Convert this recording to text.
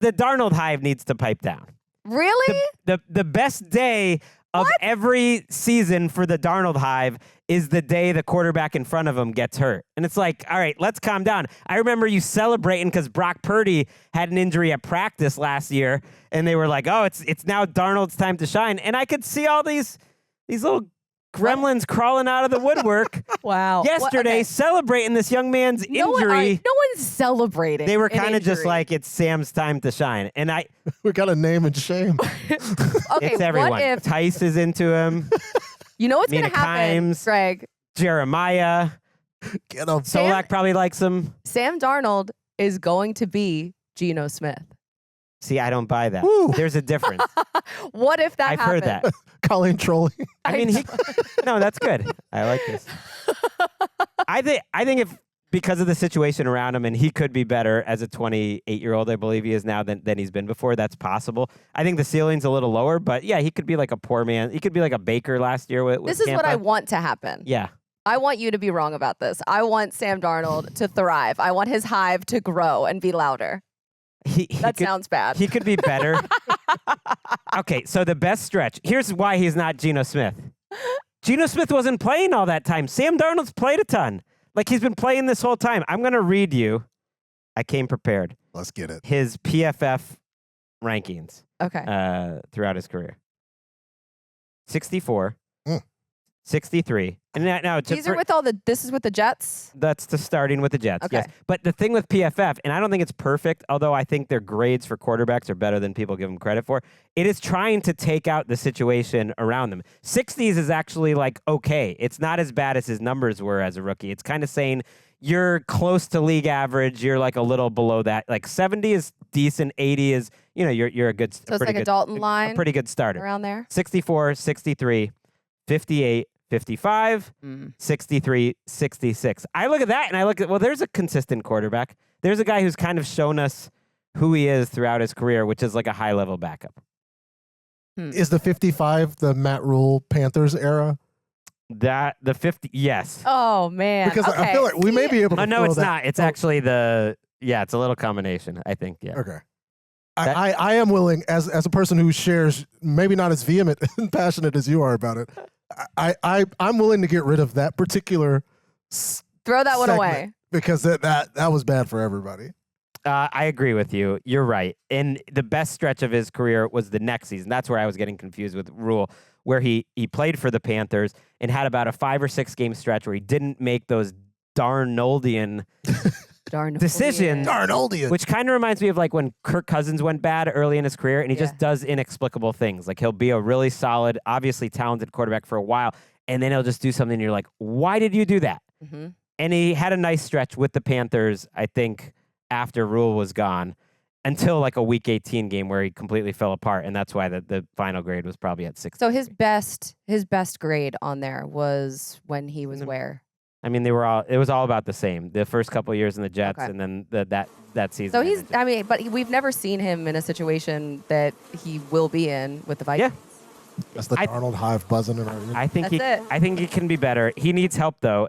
The Darnold hive needs to pipe down. Really? The best day of every season for the Darnold hive is the day the quarterback in front of him gets hurt. And it's like, all right, let's calm down. I remember you celebrating because Brock Purdy had an injury at practice last year, and they were like, oh, it's now Darnold's time to shine. And I could see all these little gremlins crawling out of the woodwork Wow. yesterday celebrating this young man's injury. No one's celebrating. They were kind of just like, it's Sam's time to shine. And we got a name and shame. Okay, it's everyone. what if Tice is into him. you know what's Mina gonna happen, Kimes. Greg? Jeremiah. Get him. Solak probably likes him. Sam Darnold is going to be Geno Smith. See, I don't buy that. Woo. There's a difference. What if that I've happened? heard that. Colleen trolling. I mean, no, that's good. I like this. I think if because of the situation around him, and he could be better as a 28-year-old, I believe he is now than he's been before. That's possible. I think the ceiling's a little lower, but yeah, he could be like a poor man. He could be like a Baker last year with This is what Tampa. I want to happen. Yeah. I want you to be wrong about this. I want Sam Darnold to thrive. I want his hive to grow and be louder. That sounds bad. He could be better. Okay, so the best stretch. Here's why he's not Geno Smith. Geno Smith wasn't playing all that time. Sam Darnold's played a ton. Like, he's been playing this whole time. I'm going to read you. I came prepared. Let's get it. His PFF rankings Okay. throughout his career. 64, 63. And now These are with this is with the Jets? that's to starting with the Jets. Okay. Yes. But the thing with PFF, and I don't think it's perfect, although I think their grades for quarterbacks are better than people give them credit for, it is trying to take out the situation around them. 60s is actually like okay. It's not as bad as his numbers were as a rookie. It's kind of saying you're close to league average, you're like a little below that. Like 70 is decent, 80 is, you're a good So it's like a Dalton line a pretty good starter. around there? 64, 63, 58, 55, 63, 66. I look at that and I look at, well, there's a consistent quarterback. There's a guy who's kind of shown us who he is throughout his career, which is like a high-level backup. Is the 55 the Matt Rule Panthers era? The 50, yes. Oh, man. Because okay. I feel like we may be able to. Oh, no, throw it's that- not. It's actually it's a little combination, I think, yeah. Okay. I am willing, as a person who shares, maybe not as vehement and passionate as you are about it, I'm willing to get rid of that particular Throw that one segment away. because that was bad for everybody. I agree with you. You're right. And the best stretch of his career was the next season. That's where I was getting confused with Rule, where he played for the Panthers and had about a 5 or 6 game stretch where he didn't make those Darnoldian decisions. Darnoldian. Which kind of reminds me of like when Kirk Cousins went bad early in his career and he just does inexplicable things. Like he'll be a really solid, obviously talented quarterback for a while, and then he'll just do something and you're like, why did you do that? Mm-hmm. And he had a nice stretch with the Panthers, I think, after Rule was gone, until like a Week 18 game where he completely fell apart, and that's why the final grade was probably at 60. So his best grade on there was when he was where? I mean, it was all about the same. The first couple of years in the Jets, and then that season. So we've never seen him in a situation that he will be in with the Vikings. That's the Darnold hive buzzing in our ear. I think he can be better. He needs help though,